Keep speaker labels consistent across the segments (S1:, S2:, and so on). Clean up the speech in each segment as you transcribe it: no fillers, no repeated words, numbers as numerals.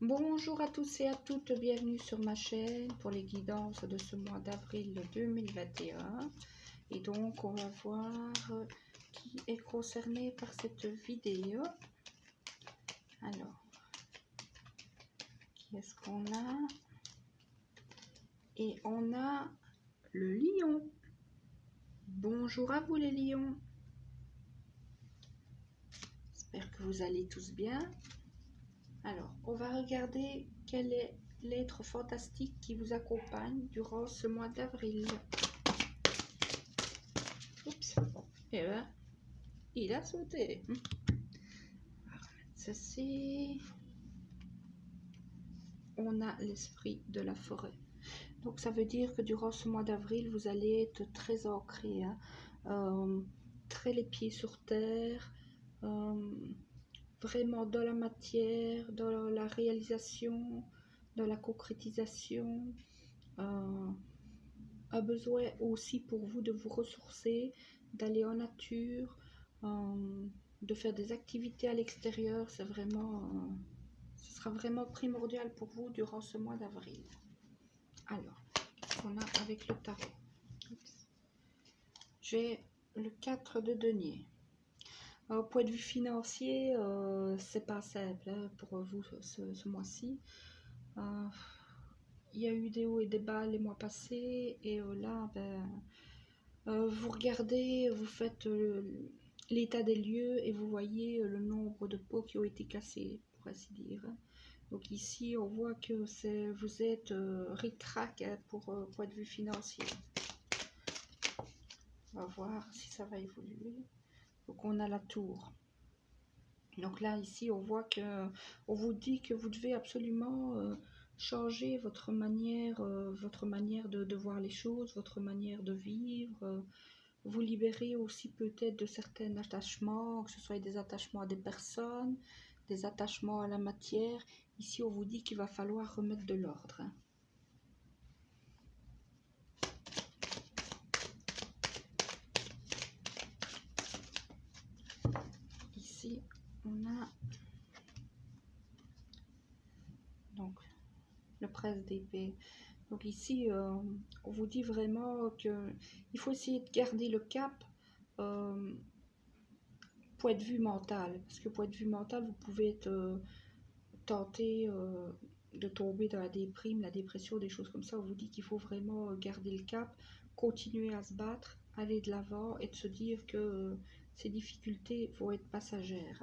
S1: Bonjour à tous et à toutes, bienvenue sur ma chaîne pour les guidances de ce mois d'avril 2021. Et donc on va voir qui est concerné par cette vidéo. Alors, qui est-ce qu'on a? Et on a le lion. Bonjour à vous les lions. J'espère que vous allez tous bien. Alors, on va regarder quel est l'être fantastique qui vous accompagne durant ce mois d'avril. Oups. Et ben, il a sauté. Ceci. On a l'esprit de la forêt. Donc, ça veut dire que durant ce mois d'avril, vous allez être très ancré, très les pieds sur terre, vraiment dans la matière, dans la réalisation, dans la concrétisation. A besoin aussi pour vous de vous ressourcer, d'aller en nature, de faire des activités à l'extérieur. C'est vraiment, ce sera vraiment primordial pour vous durant ce mois d'avril. Alors, qu'est-ce qu'on a avec le tarot? J'ai le 4 de denier. Au point de vue financier, c'est pas simple pour vous ce mois-ci. Il y a eu des hauts et des bas les mois passés, et là, vous regardez, vous faites l'état des lieux et vous voyez le nombre de pots qui ont été cassés, pour ainsi dire. Donc ici, on voit que vous êtes ric-rac pour point de vue financier. On va voir si ça va évoluer. Donc on a la tour. Donc là, ici, on voit que on vous dit que vous devez absolument changer votre manière de voir les choses, votre manière de vivre. Vous libérer aussi peut-être de certains attachements, que ce soit des attachements à des personnes, des attachements à la matière. Ici, on vous dit qu'il va falloir remettre de l'ordre. Ici, on a donc le prince d'épée. Donc ici, on vous dit vraiment qu'il faut essayer de garder le cap, point de vue mental. Parce que point de vue mental, vous pouvez être tenté de tomber dans la déprime, la dépression, des choses comme ça. On vous dit qu'il faut vraiment garder le cap, continuer à se battre, aller de l'avant et de se dire que ces difficultés vont être passagères.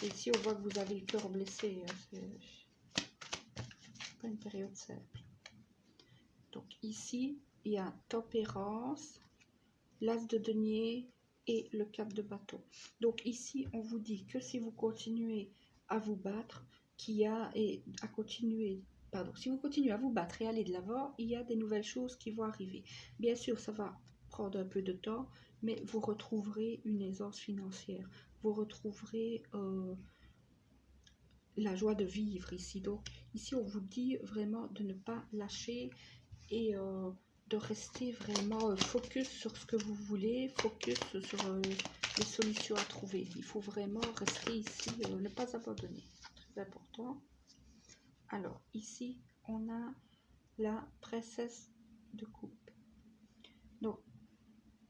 S1: Et ici, on voit que vous avez le cœur blessé. C'est pas une période simple. Donc ici, il y a tempérance, l'as de denier et le 4 de bâton. Donc ici, on vous dit que si vous continuez à vous battre, si vous continuez à vous battre et aller de l'avant, il y a des nouvelles choses qui vont arriver. Bien sûr, ça va prendre un peu de temps, mais vous retrouverez une aisance financière. Vous retrouverez la joie de vivre ici. Donc ici, on vous dit vraiment de ne pas lâcher et de rester vraiment focus sur ce que vous voulez, focus sur les solutions à trouver. Il faut vraiment rester ici, ne pas abandonner. Très important. Alors, ici, on a la princesse de coupe. Donc,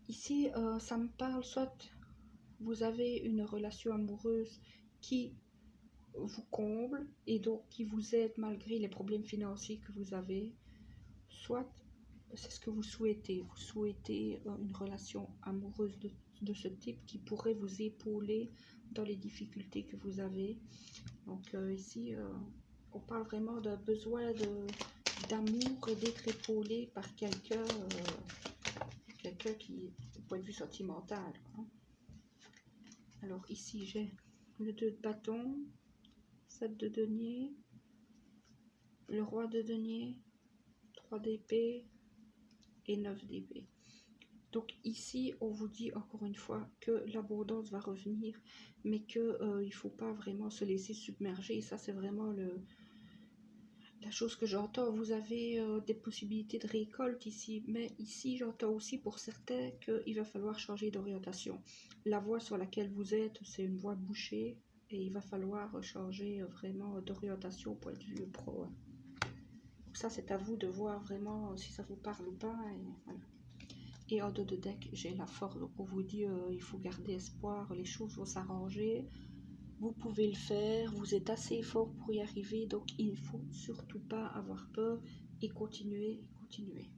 S1: ici, ça me parle, soit vous avez une relation amoureuse qui vous comble et donc qui vous aide malgré les problèmes financiers que vous avez, soit c'est ce que vous souhaitez. Vous souhaitez une relation amoureuse de ce type qui pourrait vous épauler dans les difficultés que vous avez. Donc ici, on parle vraiment d'un besoin d'amour et d'être épaulé par quelqu'un qui, au point de vue sentimental. Alors ici, j'ai le 2 de bâton, 7 de denier, le roi de denier, 3 d'épée et 9 d'épée. Donc ici, on vous dit encore une fois que l'abondance va revenir, mais qu'il ne faut pas vraiment se laisser submerger. Et ça, c'est vraiment la chose que j'entends. Vous avez des possibilités de récolte ici, mais ici, j'entends aussi pour certains qu'il va falloir changer d'orientation. La voie sur laquelle vous êtes, c'est une voie bouchée. et il va falloir changer vraiment d'orientation au point de vue pro. Donc ça, c'est à vous de voir vraiment si ça vous parle ou pas. Et, voilà. Et en dos de deck, j'ai la force. Donc on vous dit il faut garder espoir, les choses vont s'arranger. Vous pouvez le faire, vous êtes assez fort pour y arriver, donc il ne faut surtout pas avoir peur et continuer, continuer.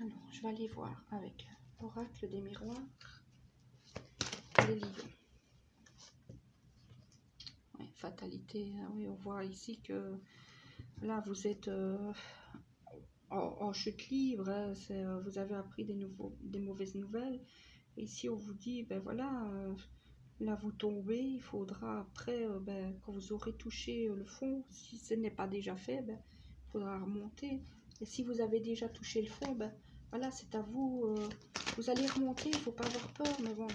S1: Alors, je vais aller voir avec l'oracle des miroirs, les lions. Ouais, fatalité, oui, on voit ici que là vous êtes en chute libre, hein, vous avez appris des mauvaises nouvelles. Et ici on vous dit, ben voilà, là vous tombez, il faudra après, quand vous aurez touché le fond, si ce n'est pas déjà fait, il faudra remonter. Et si vous avez déjà touché le fond, voilà, c'est à vous, vous allez remonter, il ne faut pas avoir peur, mais bon,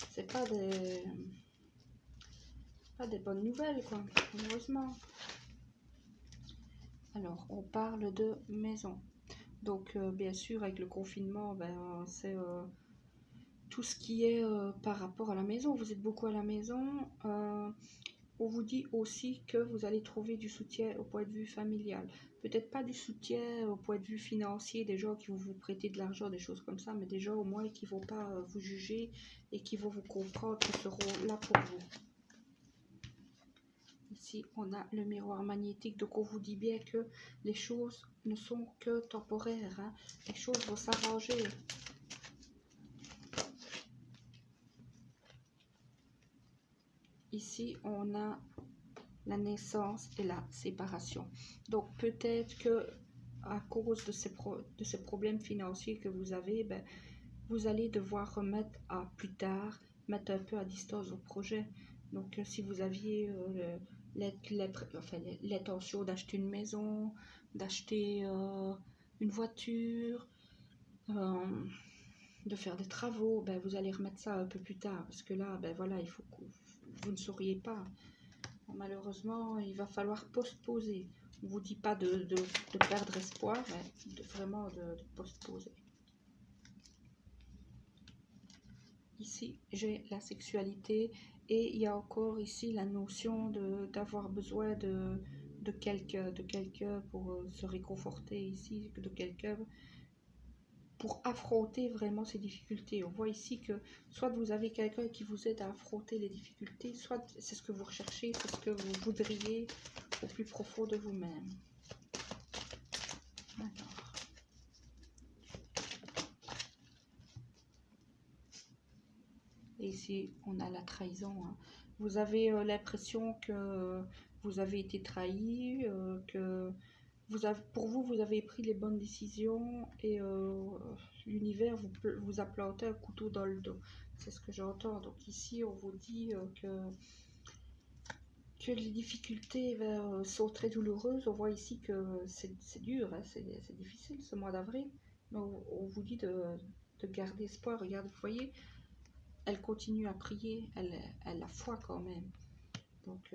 S1: c'est pas des bonnes nouvelles, quoi, malheureusement. Alors, on parle de maison. Donc, bien sûr, avec le confinement, c'est tout ce qui est par rapport à la maison. Vous êtes beaucoup à la maison. On vous dit aussi que vous allez trouver du soutien au point de vue familial. Peut-être pas du soutien au point de vue financier, des gens qui vont vous prêter de l'argent, des choses comme ça, mais des gens au moins qui ne vont pas vous juger et qui vont vous comprendre, qui seront là pour vous. Ici, on a le miroir magnétique, donc on vous dit bien que les choses ne sont que temporaires, hein. Les choses vont s'arranger. Ici, on a la naissance et la séparation. Donc, peut-être que à cause de ces problèmes financiers que vous avez, vous allez devoir remettre à plus tard, mettre un peu à distance vos projets. Donc, si vous aviez l'intention d'acheter une maison, d'acheter une voiture, de faire des travaux, vous allez remettre ça un peu plus tard. Parce que là, voilà, il faut que vous ne sauriez pas. Malheureusement, il va falloir postposer. On ne vous dit pas de perdre espoir, mais vraiment de postposer. Ici, j'ai la sexualité et il y a encore ici la notion d'avoir besoin de quelqu'un pour se réconforter ici, de quelqu'un pour affronter vraiment ces difficultés. On voit ici que soit vous avez quelqu'un qui vous aide à affronter les difficultés, soit c'est ce que vous recherchez, c'est ce que vous voudriez au plus profond de vous-même. Alors. Et ici, on a la trahison. Hein. Vous avez l'impression que vous avez été trahi, que pour vous, vous avez pris les bonnes décisions et l'univers vous a planté un couteau dans le dos. C'est ce que j'entends. Donc ici, on vous dit que les difficultés sont très douloureuses. On voit ici que c'est dur, hein, c'est difficile ce mois d'avril. Mais on vous dit de garder espoir. Regardez, vous voyez, elle continue à prier, elle a foi quand même. Donc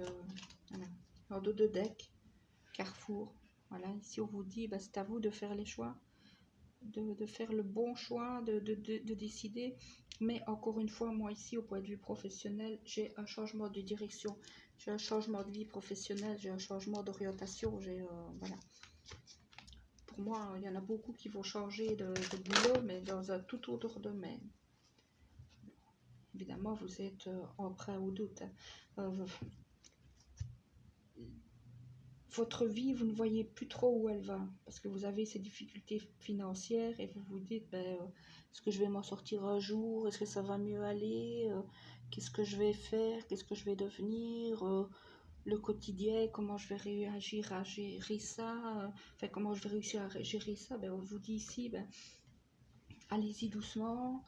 S1: voilà. En dos de deck, carrefour. Voilà, ici on vous dit, c'est à vous de faire les choix, de faire le bon choix, de décider. Mais encore une fois, moi ici, au point de vue professionnel, j'ai un changement de direction, j'ai un changement de vie professionnelle, j'ai un changement d'orientation, voilà. Pour moi, il y en a beaucoup qui vont changer de boulot, mais dans un tout autre domaine. Évidemment, vous êtes emprunt au doute. Votre vie, vous ne voyez plus trop où elle va, parce que vous avez ces difficultés financières et vous vous dites, est-ce que je vais m'en sortir un jour? Est-ce que ça va mieux aller? Qu'est-ce que je vais faire? Qu'est-ce que je vais devenir? Le quotidien, comment je vais réagir à gérer ça? Comment je vais réussir à gérer ça? On vous dit ici, allez-y doucement.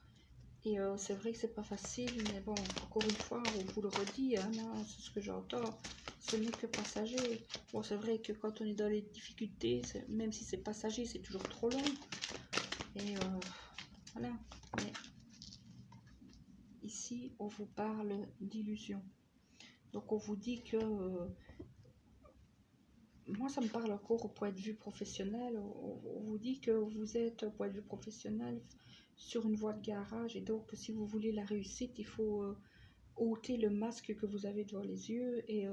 S1: Et c'est vrai que c'est pas facile, mais bon, encore une fois, on vous le redit, hein, c'est ce que j'entends, ce n'est que passager. Bon, c'est vrai que quand on est dans les difficultés, même si c'est passager, c'est toujours trop long. Et voilà. Mais ici, on vous parle d'illusion. Donc, on vous dit que... moi, ça me parle encore au point de vue professionnel. On vous dit que vous êtes, au point de vue professionnel, sur une voie de garage. Et donc, si vous voulez la réussite, il faut ôter le masque que vous avez devant les yeux et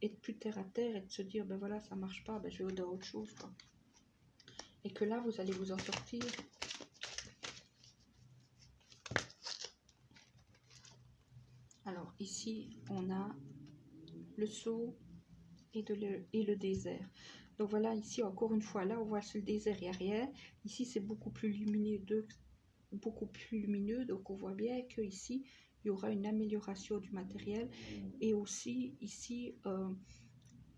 S1: être plus terre à terre et de se dire, ben voilà, ça marche pas, ben je vais dans autre chose, quoi. Et que là, vous allez vous en sortir. Alors, ici, on a le seau et le désert. Donc voilà, ici encore une fois, là on voit sur le désert, il n'y a rien. Ici c'est beaucoup plus lumineux, donc on voit bien que ici il y aura une amélioration du matériel. Et aussi ici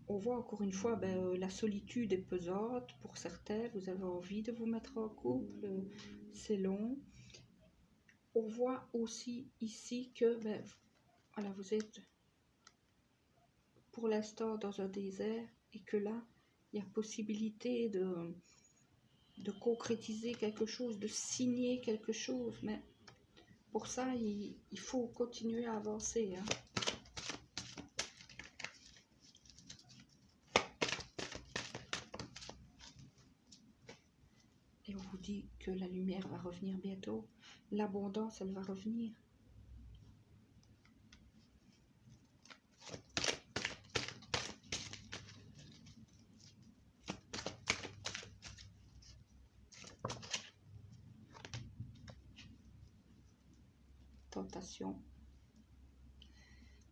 S1: on voit encore une fois, la solitude est pesante pour certains. Vous avez envie de vous mettre en couple, c'est long. On voit aussi ici que voilà, vous êtes pour l'instant dans un désert et que là il y a possibilité de concrétiser quelque chose, de signer quelque chose, mais pour ça il faut continuer à avancer, hein. Et on vous dit que la lumière va revenir bientôt, l'abondance elle va revenir. Tentation.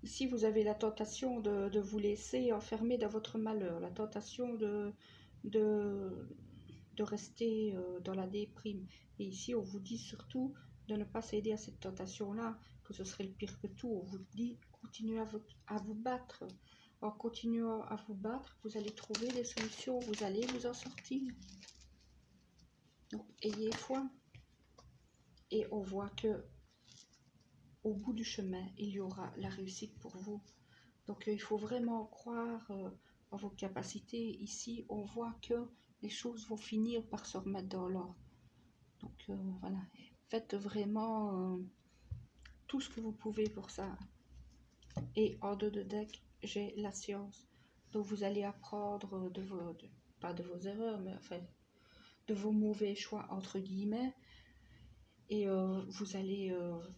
S1: Ici, vous avez la tentation de vous laisser enfermer dans votre malheur, la tentation de rester dans la déprime. Et ici, on vous dit surtout de ne pas céder à cette tentation-là, que ce serait le pire que tout. On vous dit, continuez à vous battre. En continuant à vous battre, vous allez trouver des solutions, vous allez vous en sortir. Donc, ayez foi. Et on voit que au bout du chemin, il y aura la réussite pour vous. Donc, il faut vraiment croire en vos capacités. Ici, on voit que les choses vont finir par se remettre dans l'ordre. Donc, voilà. Faites vraiment tout ce que vous pouvez pour ça. Et en dos de deck, j'ai la science. Donc, vous allez apprendre pas de vos erreurs, mais enfin, de vos mauvais choix, entre guillemets. Et vous allez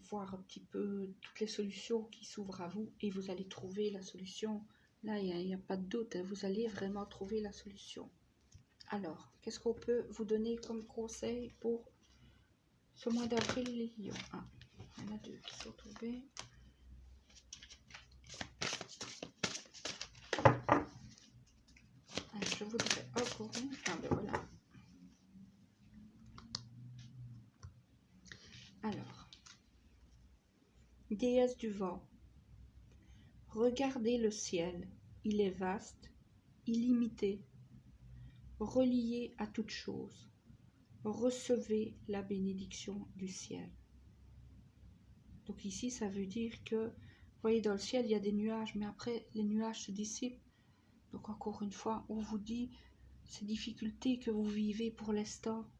S1: voir un petit peu toutes les solutions qui s'ouvrent à vous et vous allez trouver la solution. Là, il n'y a pas de doute, hein, vous allez vraiment trouver la solution. Alors, qu'est-ce qu'on peut vous donner comme conseil pour ce mois d'avril, les lions? Ah, il y en a deux qui sont tombés. Alors, je voudrais encore une. Ah ben voilà. Alors, déesse du vent, regardez le ciel, il est vaste, illimité, relié à toute chose. Recevez la bénédiction du ciel. Donc ici, ça veut dire que, vous voyez, dans le ciel, il y a des nuages, mais après, les nuages se dissipent. Donc encore une fois, on vous dit, ces difficultés que vous vivez pour l'instant,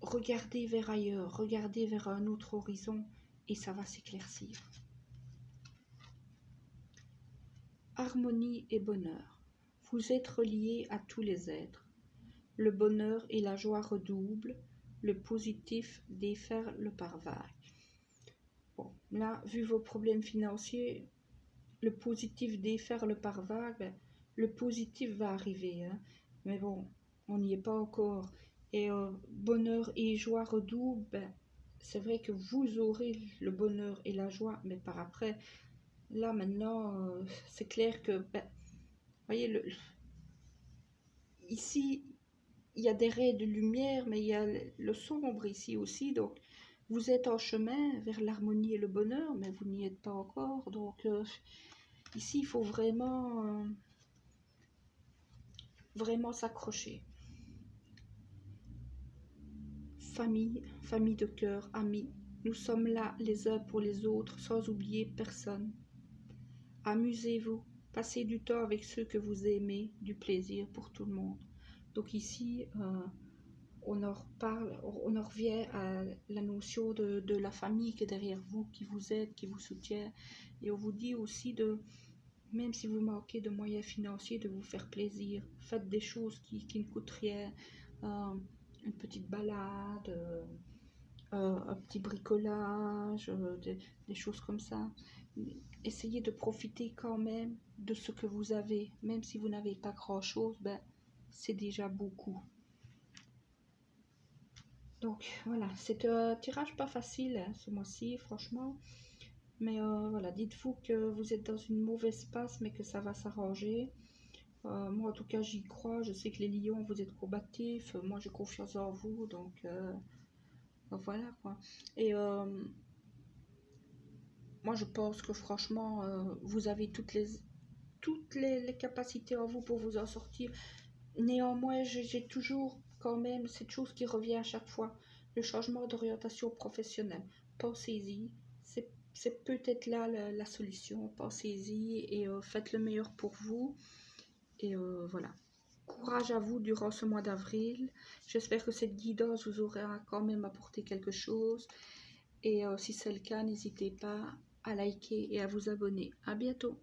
S1: regardez vers ailleurs, regardez vers un autre horizon, et ça va s'éclaircir. Harmonie et bonheur. Vous êtes reliés à tous les êtres. Le bonheur et la joie redoublent, le positif déferle par vagues. Bon, là, vu vos problèmes financiers, le positif déferle par vagues, le positif va arriver, hein. Mais bon, on n'y est pas encore. Et bonheur et joie redoublent, c'est vrai que vous aurez le bonheur et la joie, mais par après, là maintenant, c'est clair que, voyez, ici, il y a des raies de lumière, mais il y a le sombre ici aussi, donc vous êtes en chemin vers l'harmonie et le bonheur, mais vous n'y êtes pas encore. Donc ici, il faut vraiment, vraiment s'accrocher. Famille, famille de cœur, amis, nous sommes là les uns pour les autres, sans oublier personne. Amusez-vous, passez du temps avec ceux que vous aimez, du plaisir pour tout le monde. Donc ici, on en reparle, on en revient à la notion de la famille qui est derrière vous, qui vous aide, qui vous soutient. Et on vous dit aussi même si vous manquez de moyens financiers, de vous faire plaisir. Faites des choses qui ne coûtent rien. Une petite balade, un petit bricolage, des choses comme ça. Essayez de profiter quand même de ce que vous avez. Même si vous n'avez pas grand-chose, ben, c'est déjà beaucoup. Donc voilà, c'est un tirage pas facile hein, ce mois-ci, franchement. Mais voilà, dites-vous que vous êtes dans une mauvaise passe, mais que ça va s'arranger. Moi, en tout cas, j'y crois. Je sais que les lions, vous êtes combatifs. Moi, j'ai confiance en vous. Donc voilà quoi. Et moi, je pense que franchement, vous avez toutes les capacités en vous pour vous en sortir. Néanmoins, j'ai toujours quand même cette chose qui revient à chaque fois, le changement d'orientation professionnelle. Pensez-y, c'est peut-être là la solution. Pensez-y et faites le meilleur pour vous. Et voilà. Courage à vous durant ce mois d'avril. J'espère que cette guidance vous aura quand même apporté quelque chose. Et si c'est le cas, n'hésitez pas à liker et à vous abonner. À bientôt.